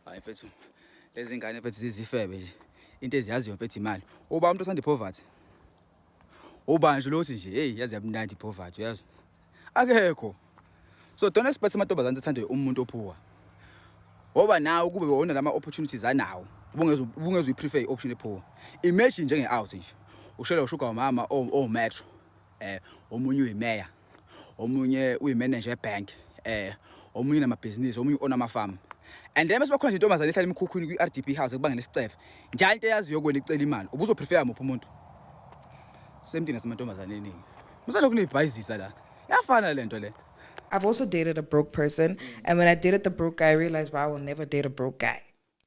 Hayi mfethu. Lezi ingane mfethu zizifebe nje. Into eziyaziyo mfethu imali. Uba umuntu osanda poverty. Uba nje lothi nje hey yazi yabunandi poverty uyazi. Akekho. So don't expect amantombazane athande umuntu ophuwa. Ngoba nawe kube wona lama opportunities anawo. Ubungeza uyiprefer ioption ephuwa. Imagine njenge out nje. Ushela ushuka umama o metro. Omunye uyimayor. Omunye uyimanager ebank. Omunye namabhizinisi, omunye ona farm. And then mase bakhona nje intombazane ehlala emkhukhwini kwi-RDP house ekubangela isicefe. Njalo into eyaziyo kwena icela imali. Ubuzo prefer muphi umuntu? Same thing nasemantombazane eningi. Musalo kunibhayizisa la. Yafana lento le. I've also dated a broke person, and when I dated the broke guy, I realized, wow, I will never date a broke guy.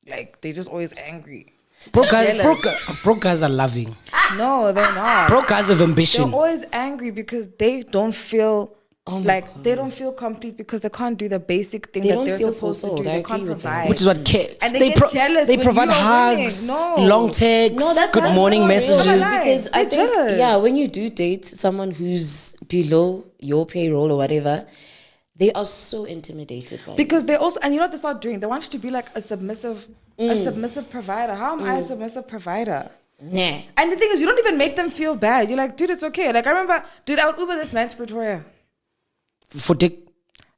Like, they're just always angry. Broke guys are loving. No, they're not. Broke guys have ambition. They're always angry because they don't feel they don't feel complete because they can't do the basic thing that they're supposed to do. They can't provide. Which is what and they get jealous. They provide hugs, long texts, good morning messages. Because I think, when you do date someone who's below your payroll or whatever, they are so intimidated by because they also, and you know what they start doing? They want you to be like a submissive provider. How am I a submissive provider? Nah. And the thing is, you don't even make them feel bad. You're like, dude, it's okay. Like I remember, dude, I would Uber this man to Pretoria. For dick?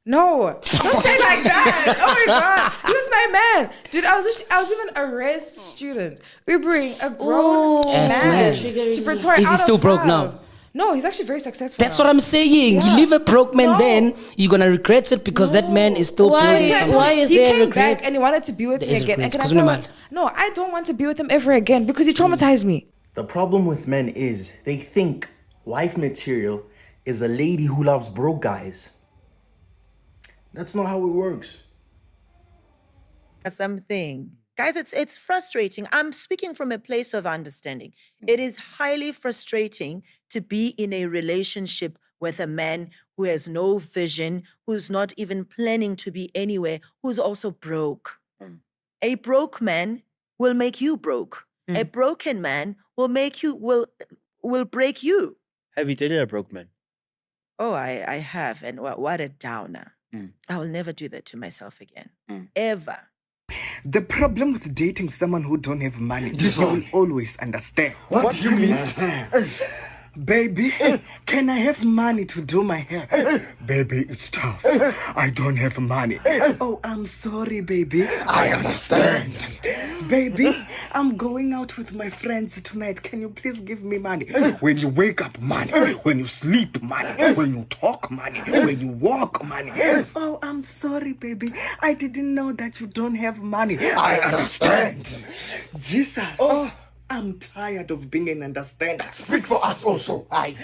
No, don't say like that. Oh my god, he was my man, dude. I was even a res student. Ubering a grown man to Pretoria. Is he still broke now? No, he's actually very successful. That's what I'm saying. You leave a broke man, then you're gonna regret it because that man is still building something. Why is he there came regret? back and he wanted to be with me again. No, I don't want to be with him ever again because he traumatized me. The problem with men is they think wife material is a lady who loves broke guys. That's not how it works. Something. Guys, it's frustrating. I'm speaking from a place of understanding. It is highly frustrating to be in a relationship with a man who has no vision, who's not even planning to be anywhere, who's also broke. A broke man will make you broke. A broken man will make you will break you. Have you dated a broke man? Oh, I have, and what a downer. I will never do that to myself again. Ever. The problem with dating someone who don't have money, you will always understand. What do you mean? Baby, can I have money to do my hair? Baby, it's tough. I don't have money. Oh, I'm sorry, baby. I understand. Baby, I'm going out with my friends tonight. Can you please give me money? When you wake up, money. When you sleep, money. When you talk, money. When you walk, money. Oh, I'm sorry, baby. I didn't know that you don't have money. I understand. Jesus. Oh, I'm tired of being an understander. Speak for us also. Aye.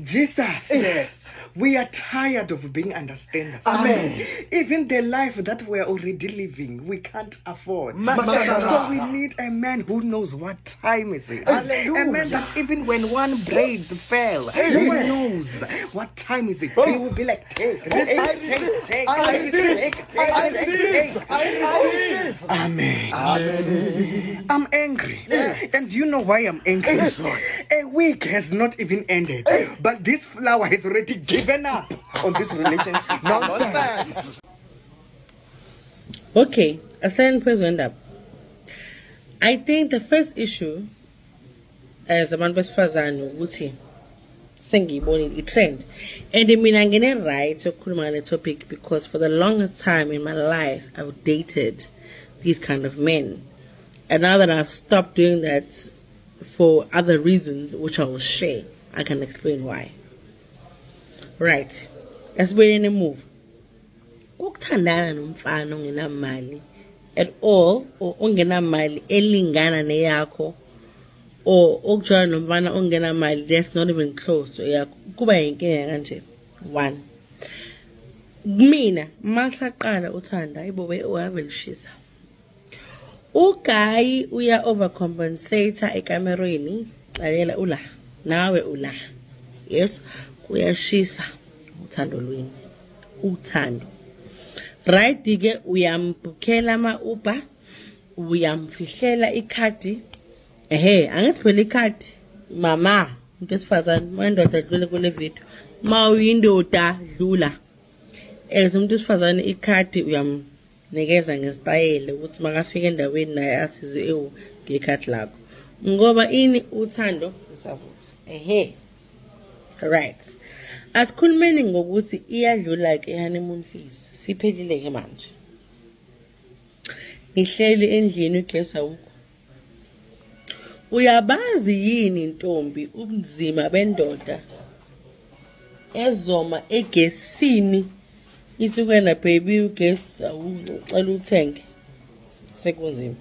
Jesus says we are tired of being understanders. Amen. Even the life that we're already living, we can't afford. Mashallah. So we need a man who knows what time is it. A man that even when one braids fell, he knows what time is it. He will be like, take. Amen. I'm angry. And you know why I'm angry? A week has not even ended. But this flower has already given up on this relationship. Nonsense. Okay, a certain place went up. I think the first issue as a man besifazane ukuthi sengiyibonile i-trend. And mina ngine right ukukhuluma ngale topic because for the longest time in my life I've dated these kind of men. And now that I've stopped doing that for other reasons which I will share, I can explain why. Right. Let's be in a move. Ukuthandana nomfana ongenamali at all or ongenamali elingana neyakho or ukujana nomfana ongenamali that's not even close to yakho kuba yinkinga kanje. One. Mina masaqala uthanda ibobe uyavelishisa. Uguy uya overcompensate ekamerweni alela ula nawe ula. Yes, kuyashisa uthando lweni. Uthando. Right dige uyambukela ama-Uber, uyamfihlela ikhadi. Angithi phela ikhadi mama, umuntu esifazane, mandoda adlule kule video. Ma uyindoda dlula. Umuntu esifazane ikhadi nikeza ngesitayela ukuthi makafika endaweni naye athizwe ewu ngekhati lakho ngoba ini uthando usavutha right asikhulumeni ngokuthi iyadlula ke honeymoon phase siphelile ke manje ngihleli endlini ugesa ukho uyabazi yini intombi ubunzima bendoda ezoma egesini ithi kwena baby ugesi awucela uthenge sekunzima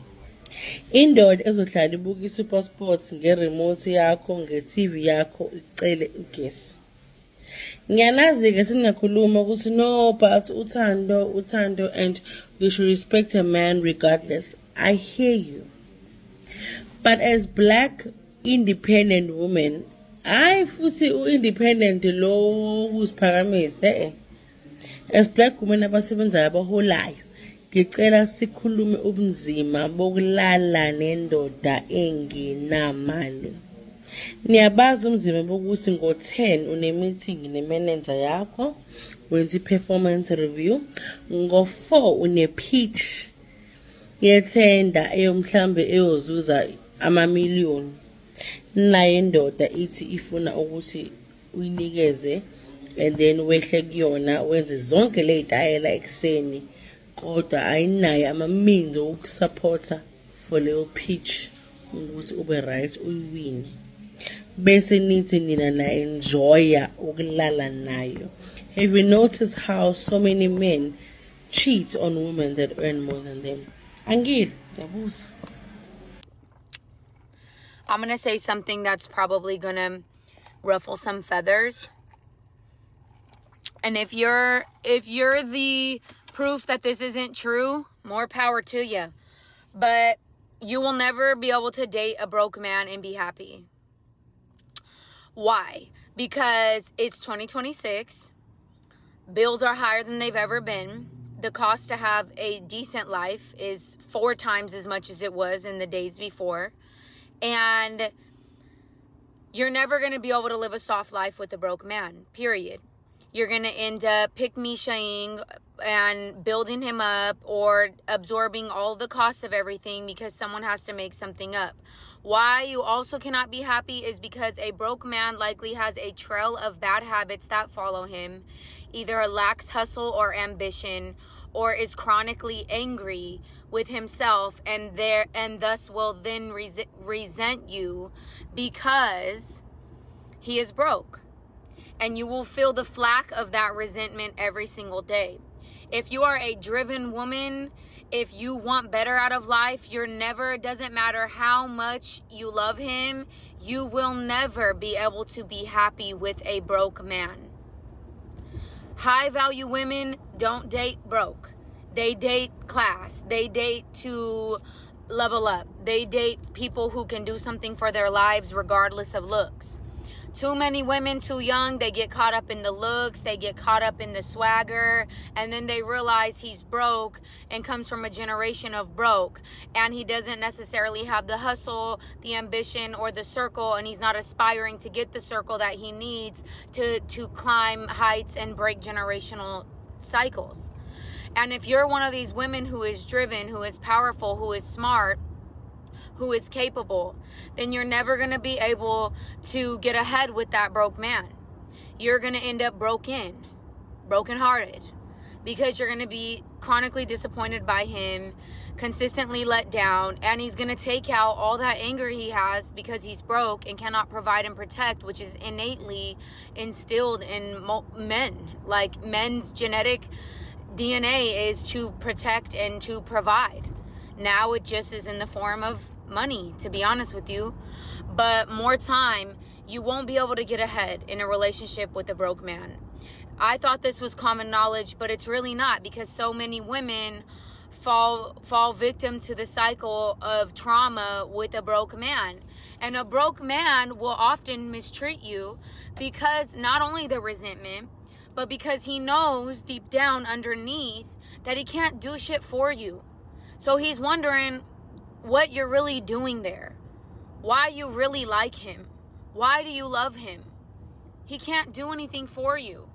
indoda ezohlala ibuka iSuper Sports ngeremote yakho nge-TV yakho icele ugesi ngiyanazi ke singakhuluma ukuthi no but uthando and you should respect a man regardless. I hear you, but as black independent women I futhi independent lo usiphakamisa as black women abasebenzayo abaholayo ngicela sikhulume ubunzima bokulala nendoda engenamali niyabazi umzimba bokuthi ngo-10 une-meeting ne-manager yakho wenza i-performance review ngo-4 une-pitch yethenda mhlambe eyozuza amamiliyoni naye indoda ithi ifuna ukuthi uyinikeze and then wehle kuyona wenze zonke le zitayela ekseni kodwa ayinayo ama-means okusupporta for leyo pitch ukuthi ube right uyiwine bese nithi nina na-enjoya ukulala nayo. Have you noticed how so many men cheat on women that earn more than them? Angir, yabusa. I'm going to say something that's probably going to ruffle some feathers. And if you're the proof that this isn't true, more power to you. But you will never be able to date a broke man and be happy. Why? Because it's 2026. Bills are higher than they've ever been. The cost to have a decent life is 4 times as much as it was in the days before. And you're never going to be able to live a soft life with a broke man, period. You're going to end up pick-me-shaying and building him up or absorbing all the costs of everything because someone has to make something up. Why you also cannot be happy is because a broke man likely has a trail of bad habits that follow him, either lacks hustle or ambition, or is chronically angry with himself and thus will then resent you because he is broke. And you will feel the flack of that resentment every single day. If you are a driven woman, if you want better out of life, doesn't matter how much you love him, you will never be able to be happy with a broke man. High value women don't date broke. They date class. They date to level up. They date people who can do something for their lives regardless of looks. Too many women too young, they get caught up in the looks, they get caught up in the swagger, and then they realize he's broke and comes from a generation of broke, and he doesn't necessarily have the hustle, the ambition, or the circle, and he's not aspiring to get the circle that he needs to climb heights and break generational cycles. And if you're one of these women who is driven, who is powerful, who is smart, who is capable, then you're never going to be able to get ahead with that broke man. You're going to end up brokenhearted, because you're going to be chronically disappointed by him, consistently let down, and he's going to take out all that anger he has because he's broke and cannot provide and protect, which is innately instilled in men. Like, men's genetic DNA is to protect and to provide. Now it just is in the form of money, to be honest with you. But more time, you won't be able to get ahead in a relationship with a broke man. I thought this was common knowledge, but it's really not, because so many women fall victim to the cycle of trauma with a broke man. And a broke man will often mistreat you because not only the resentment, but because he knows deep down underneath that he can't do shit for you. So he's wondering what you're really doing there, why you really like him, why do you love him? He can't do anything for you.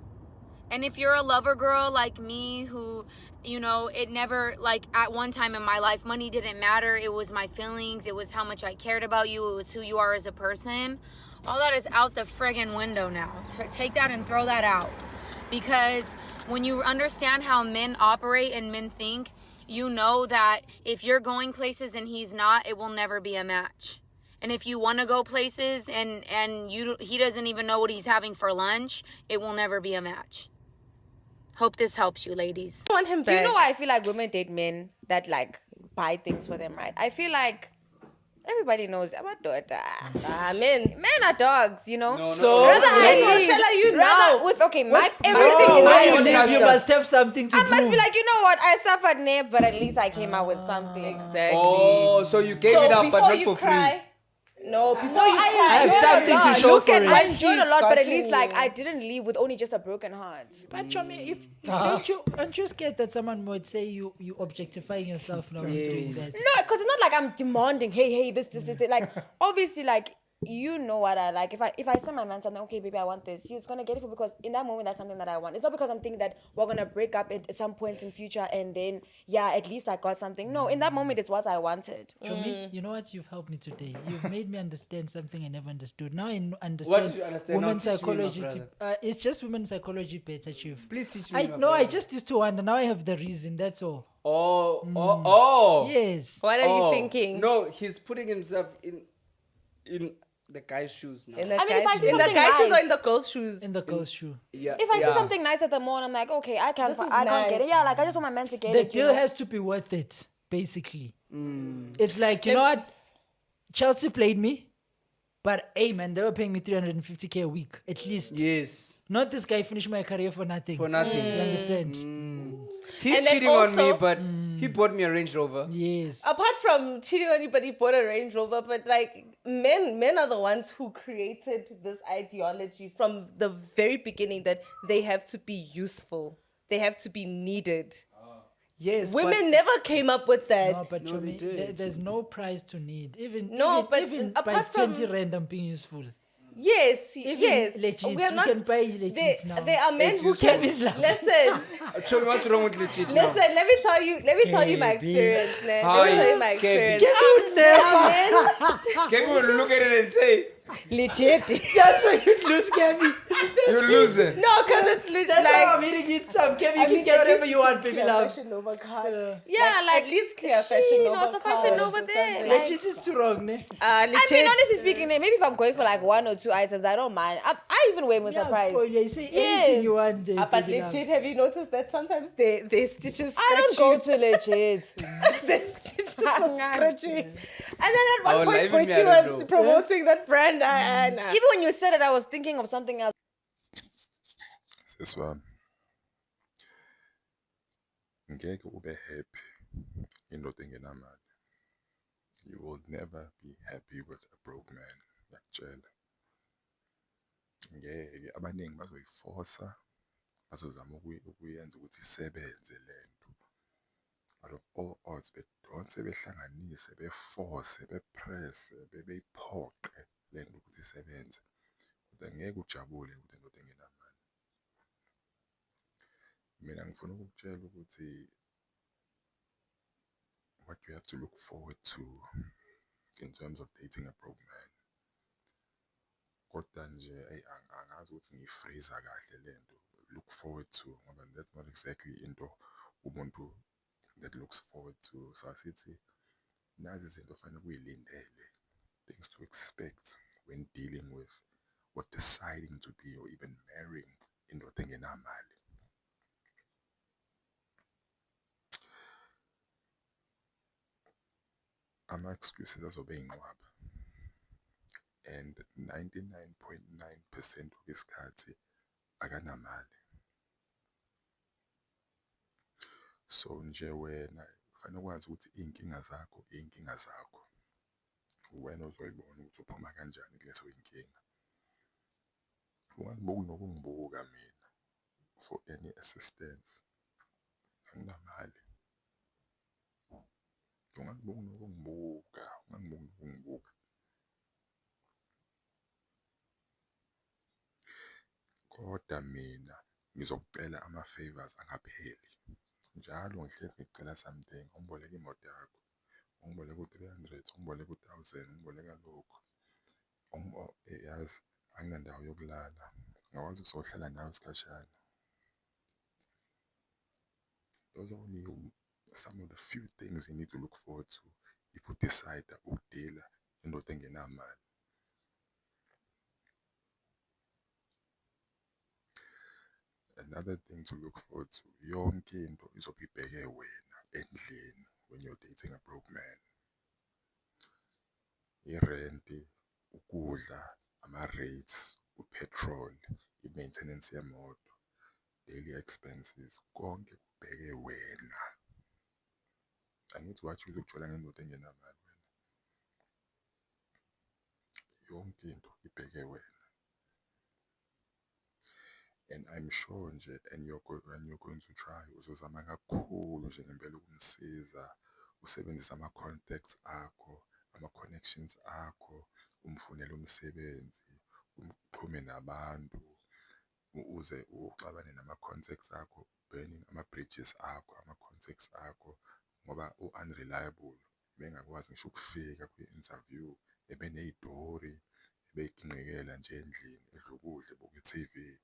And if you're a lover girl like me who, you know, it never, like, at one time in my life, money didn't matter. It was my feelings. It was how much I cared about you. It was who you are as a person. All that is out the friggin' window now. Take that and throw that out. Because when you understand how men operate and men think, you know that if you're going places and he's not, it will never be a match. And if you want to go places and he doesn't even know what he's having for lunch, it will never be a match. Hope this helps you, ladies. I want him back. Do you know why I feel like women date men that like buy things for them, right? I feel like everybody knows I'm a daughter. Men are dogs, you know. So rather you must have something to I prove. must be like, you know what? I suffered nip, but at least I came out with something. Exactly. Oh, so you gave it up, but not for free. No, before you cry. I have something to show for it. I enjoyed a lot, but at least like I didn't leave with only just a broken heart. But Chomi, aren't you scared that someone might say you objectifying yourself now doing that? No, because it's not like I'm demanding, hey, this. Like, obviously, like, you know what I like. If I send my man something, okay, baby, I want this, he's gonna get it for because in that moment that's something that I want. It's not because I'm thinking that we're gonna break up at some points in future and then at least I got something. No, in that moment it's what I wanted. Chomi, you know what? You've helped me today. You've made me understand something I never understood. Now I understand. What did you understand? Women's Now teach me, my psychology. brother. It's just women's psychology better, Chief. Please teach me. I just used to wonder. Now I have the reason. That's all. Oh. Yes. What are you thinking? No, he's putting himself in the guy's shoes now. In the I mean, if I see in the something guy's shoes or nice- in the girl's shoes? In the girl's shoe. Yeah. If I see something nice at the mall, I'm like, okay, I can't get it. Yeah, like I just want my man to get The it. deal has to be worth it, basically. It's like, you know what? Chelsea played me, but hey, man, they were paying me 350K a week, at least. Yes. Not this guy finished my career for nothing. For nothing. You understand? He's And then cheating on me, also- but he bought me a Range Rover. Yes. Apart from cheating on anybody, bought a Range Rover, but like men are the ones who created this ideology from the very beginning that they have to be useful, they have to be needed. Yes. Women never came up with that. No, but Chomi, there's no price to need. Even but even apart by from 20 rand, I'm being useful. Yes, Even yes. legit, We are you not. can buy legit now. There are men It's who useful. can listen. Show me what's wrong with legit now. Listen, let me tell you my experience. Let me Hi, tell you my Kevin. experience. There are men. Kevin will look at it and say, Legit. That's why you lose, Kevin. you're losing. No, because it's legit. That's like, how I'm eating it. Kevin, you can get whatever you want, baby love. Fashion Nova card. Yeah, like at least clear Fashion Nova. it's a Fashion Nova there. Legit is too wrong, ne? Legit. I mean, honestly speaking, maybe if I'm going for like 1 or 2 items, I don't mind. I even way more surprised. Spoil you. Say Yes. anything you want there, But baby love. legit, have you noticed that sometimes they stitches I don't scratch go to legit. They stitches are scratchy. And then at Oh, one point, even me, I Koiti don't was know. promoting that brand. Even when you said it, I was thinking of something else. Siswami, ngeke ube happy indoda engenamali. You will never be happy with a broke man. Ngiyakutshela. Ngeke abaningi bazoyiforsa bazozama ukuyenza ukuthi isebenze lento. Out of all odds bedonse behlanganise beforce bepress beyiphoqe lento ukuthi isebenze. Kodwa ngeke ujabule ukuthi indoda engenamali. Mina ngifuna ukukutshela ukuthi what you have to look forward to in terms of dating a broke man. Kodwa nje angazi ukuthi ngiyiphrase kahle lento. Look forward to ngoba that's not exactly into umuntu that looks forward to. So asithi nazi izinto ofanele uyilindele, things to expect when dealing with or deciding to be or even marrying indoda engenamali. Ama-excuses azobe eyinqwaba and 99.9% wesikhathi akanamali. So nje wena kufanele ukwazi ukuthi iy'nkinga zakho wena uzoyibona ukuthi uphuma kanjani kulezo y'nkinga. Ungazibuki nokungibuka mina for any assistance. Anginamali. Ungazibuki nokungibuka. Kodwa mina ngizokucela ama-favors angapheli. njalo ngihleli ngicela something, ungiboleka imoto yakho, ungiboleka u-300, ungiboleka u-1000, ungiboleka lokhu. Yazi anginandawo yokulala, ngakwazi ukuzohlala nawe isikhashana. Those are only some of the few things you need to look forward to if you decide ukudila indoda engenamali. Another thing to look forward to, yonke into izobe ibheke wena endlini when you're dating a broke man. Irenti, ukudla, ama-rates, upetrol, i-maintenance yemoto, daily expenses, konke kubheke wena. Angithi wathi uzokuthola ngendoda engenamali wena. Yonke into ibheke wena. And I'm sure nje, and you're going to try, uzozama kakhulu nje ngempela ukumsiza, usebenzise ama-contacts akho, ama-connections akho, umfunele umsebenzi, umxhume nabantu, uze uxabane nama-contacts akho, burning ama-bridges akho, ama-contacts akho, ngoba u-unreliable, bengakwazi ngisho ukufika kwi-interview, ebeney'dori, ebeyiginqikela nje endlini, edla ukudla, ebuka i-TV,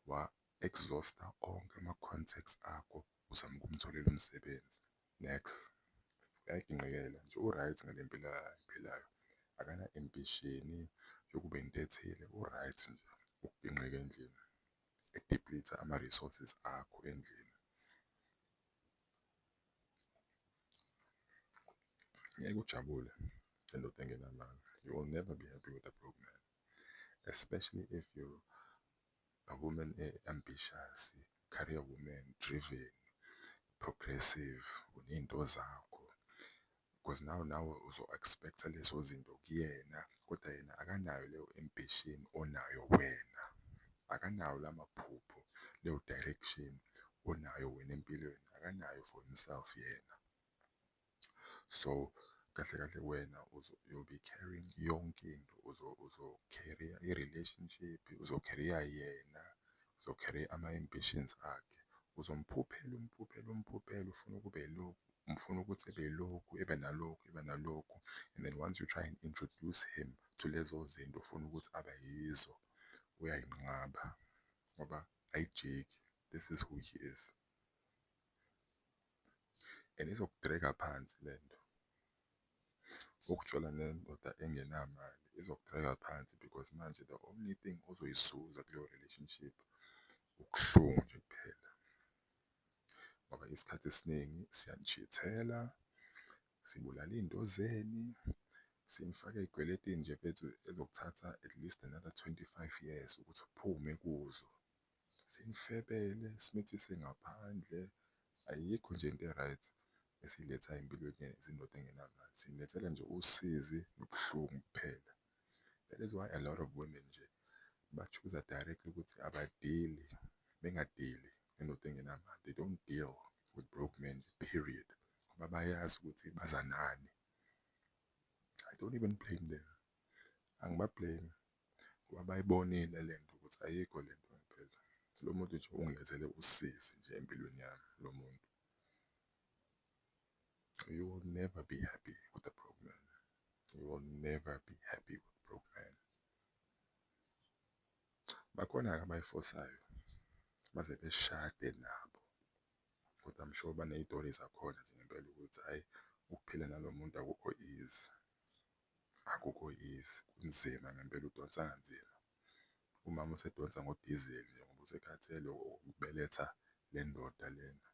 wa-exhausta onke ama-contacts akho, uzama ukumtholela umsebenzi. Next, uyayiginqikela nje, u-right ngale mpilo ayiphilayo, akana-ambition yokuba into ethile, u-right nje ukuginqika endlini, edeplete ama-resources akho endlini. Ngeke ujabule ngendoda engenamali. You will never be happy with a broke man, especially if you're a woman ambitious, career woman, driven, progressive, uney'nto zakho. Because now uzo-expecta lezo zinto kuyena, kodwa yena akanayo leyo ambition onayo wena. Akanayo lamaphupho, leyo direction onayo wena empilweni, akanayo for himself yena. So kahle kahle wena you'll be carrying yonke into, uzo-carrier i-relationship, uzo-carrier yena, uzo-carrier ama-ambitions akhe, uzomphuphela, ufuna ukube lokhu, umfuna ukuthi ebe lokhu, ebe nalokhu, and then once you try and introduce him to lezo zinto ufuna ukuthi abe yizo, uyayinqaba ngoba ayijiki, this is who he is. And izokudrega phansi lento, ukujola nendoda engenamali izokudrega phansi, because manje the only thing ozoyisuza kuleyo relationship ukuhlungu nje kuphela. Ngoba isikhathi esiningi siyanishithela, sibulala iy'nto zeni, simfake ey'kweletini nje bethu ezokuthatha at least another 25 years ukuthi uphume kuzo. Simfebele, simithise ngaphandle, ayikho nje into e-right esiletha empilweni zindoda engenamali. Sinilethela nje usizi nobuhlungu kuphela. That is why a lot of women nje ba-choose directly ukuthi abadili, bengadili nendoda engenamali. They don't deal with broke men, period. Ngoba bayazi ukuthi baza nani. I don't even blame them. Angibablame ngoba bayibonile lento ukuthi ayikho lento ngempela. Lo muntu nje ungilethele usizi nje empilweni yami lo muntu. You will never be happy with a broke man. You will never be happy with a broke man. Bakhona-ke abayifosayo baze beshade nabo, kodwa I'm sure baney'tori zakhona nje ngempela ukuthi hhayi, ukuphila nalo muntu akukho easy. Akukho easy, kunzima ngempela, udonsa kanzima. Umama usedonsa ngodizeli nje ngoba usekhathele ukubeletha le ndoda lena.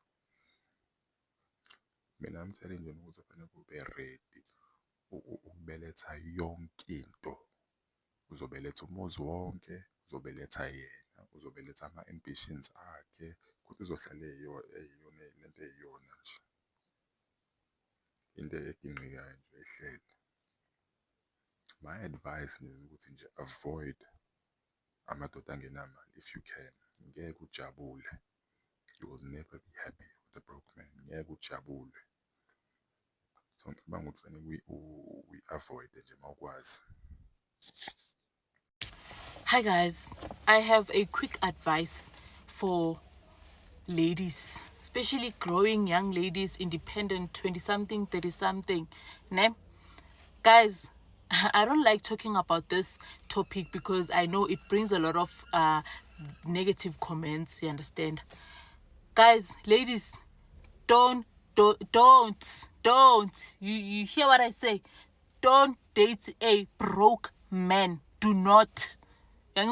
Mina ngimthele nje ukuthi kufanele ube ready ukubeletha yonke into. Uzobeletha umuzi wonke, uzobeletha yena, uzobeletha ama-ambitions akhe, kodwa uzohlala eyiyona lento eyiyona nje. Into eginqikayo nje ehleli. My advice nje ukuthi nje avoid amadoda angenamali if you can. Ngeke ujabule. You will never be happy with a broke man. Ngeke ujabule. So ngicabanga ukuthi kufanele we-avoid nje mawukwazi. Hi guys, I have a quick advice for ladies, especially growing young ladies, independent, 20-something, 30-something, ne? Guys, I don't like talking about this topic because I know it brings a lot of negative comments, you understand? Guys, ladies, don't. You hear what I say? Don't date a broke man. Do not. Do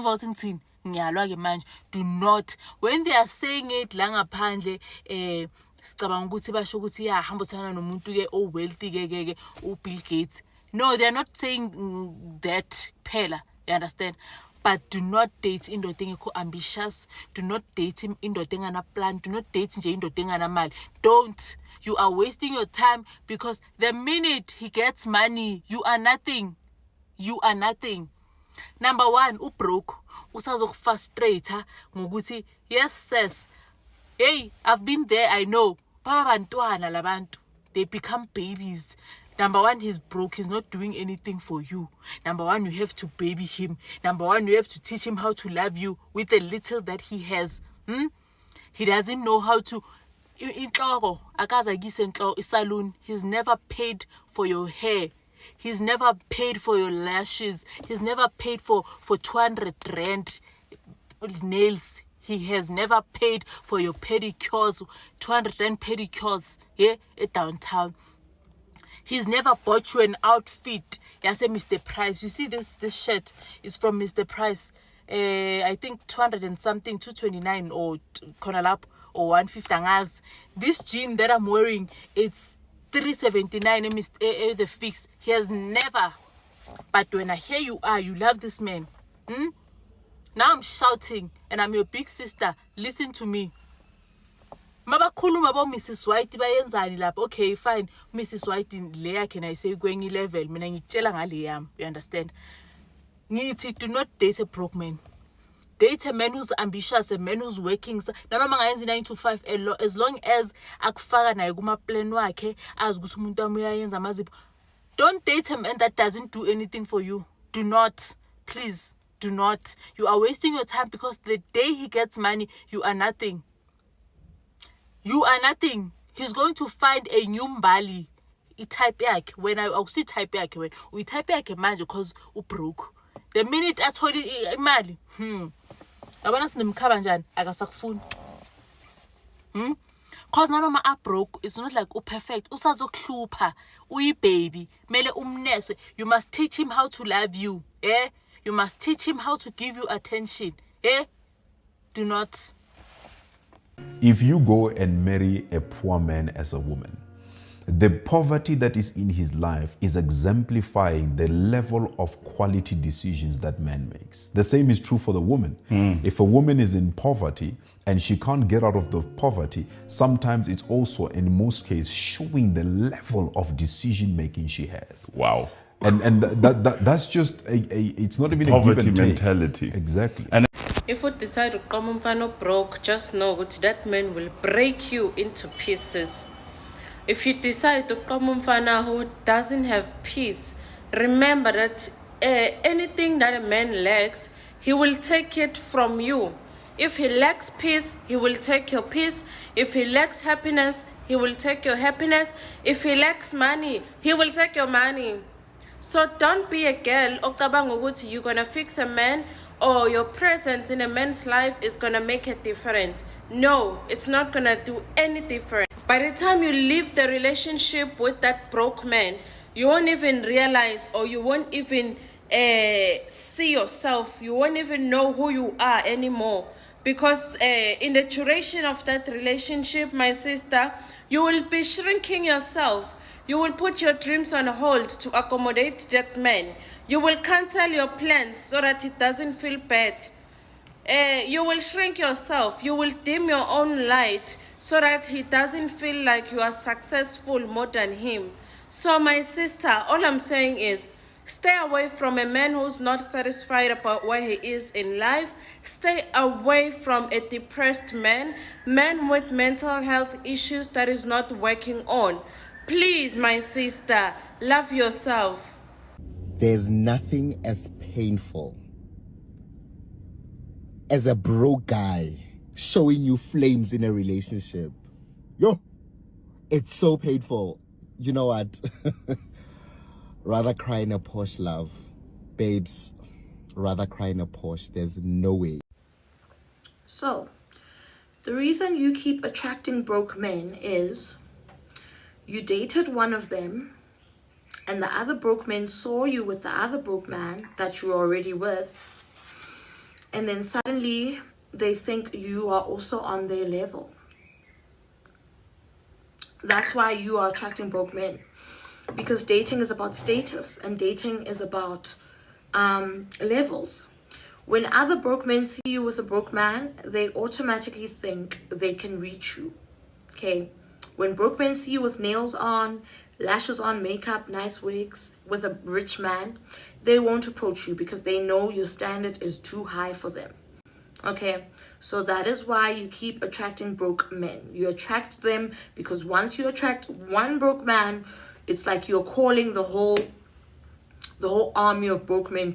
not. When they are saying it, la ngaphandle, sicabanga ukuthi basho ukuthi ya hambisana nomuntu ke o wealthy ke o Bill Gates. No, they are not saying that phela. You understand? But do not date indoda engekho ambitious. Do not date him indoda engana plan. Do not date nje indoda engana mali. Don't. You are wasting your time because the minute he gets money, you are nothing. You are nothing. Number one, ubroke. Usazokufrustrate ngokuthi yes sis. Hey, I've been there, I know. Baba bantwana labantu. They become babies. Number one, he's broke. He's not doing anything for you. Number one, you have to baby him. Number one, you have to teach him how to love you with the little that he has. He doesn't know how to... Salon. He's never paid for your hair. He's never paid for your lashes. He's never paid for 200 rand nails. He has never paid for your pedicures, 200 rand pedicures, at downtown. He's never bought you an outfit. I say Mr. Price. You see this shirt is from Mr. Price. I think 200 and something, 229 or Konalap or 150. This jean that I'm wearing, it's 379 the fix. He has never. But when I hear you love this man. Now I'm shouting and I'm your big sister. Listen to me. Mabakhuluma about Mrs. White bayenzani lapha. Okay, fine. Mrs. White leya can I say going level. Mina ngitshela ngale yami. You understand? Ngithi do not date a broke man. Date a man who's ambitious, a man who's working. Nanoma ngayenza 9 to 5 as long as akufaka naye kuma plan wakhe azi ukuthi umuntu wami uyayenza amazipho. Don't date a man that doesn't do anything for you. Do not. Please, do not. You are wasting your time because the day he gets money, you are nothing. You are nothing. He's going to find a new Mbali. I-type yakhe. When I see type yakhe, when we type yakhe manje because broke. The minute I told you imali, yabona sinemkhaba njani akasakufuni. Cause nanoma a broke, it's not like perfect. Usazokuhlupha, uyi-baby, mele umnese. You must teach him how to love you. You must teach him how to give you attention. Do not. If you go and marry a poor man as a woman, the poverty that is in his life is exemplifying the level of quality decisions that man makes. The same is true for the woman. If a woman is in poverty and she can't get out of the poverty, sometimes it's also, in most cases, showing the level of decision making she has. Wow. And that's just it's not even poverty a give and mentality. Take. Exactly. And if you decide to come broke, just know that man will break you into pieces. If you decide to come who doesn't have peace, remember that anything that a man lacks, he will take it from you. If he lacks peace, he will take your peace. If he lacks happiness, he will take your happiness. If he lacks money, he will take your money. So don't be a girl you're gonna fix a man or your presence in a man's life is gonna make a difference. No, it's not gonna do any difference. By the time you leave the relationship with that broke man, you won't even realize or you won't even see yourself. You won't even know who you are anymore. Because in the duration of that relationship, my sister, you will be shrinking yourself. You will put your dreams on hold to accommodate that man. You will cancel your plans so that it doesn't feel bad. You will shrink yourself. You will dim your own light so that he doesn't feel like you are successful more than him. So my sister, all I'm saying is, stay away from a man who's not satisfied about where he is in life. Stay away from a depressed man with mental health issues that is not working on. Please, my sister, love yourself. There's nothing as painful as a broke guy showing you flames in a relationship. Yo, it's so painful. You know what? Rather cry in a Porsche, love. Babes, rather cry in a Porsche. There's no way. So, the reason you keep attracting broke men is you dated one of them and the other broke men saw you with the other broke man that you're already with, and then suddenly they think you are also on their level. That's why you are attracting broke men, because dating is about status and dating is about levels. When other broke men see you with a broke man, they automatically think they can reach you. Okay? When broke men see you with nails on, lashes on, makeup, nice wigs, with a rich man, they won't approach you because they know your standard is too high for them. Okay? So that is why you keep attracting broke men. You attract them because once you attract one broke man, it's like you're calling the whole army of broke men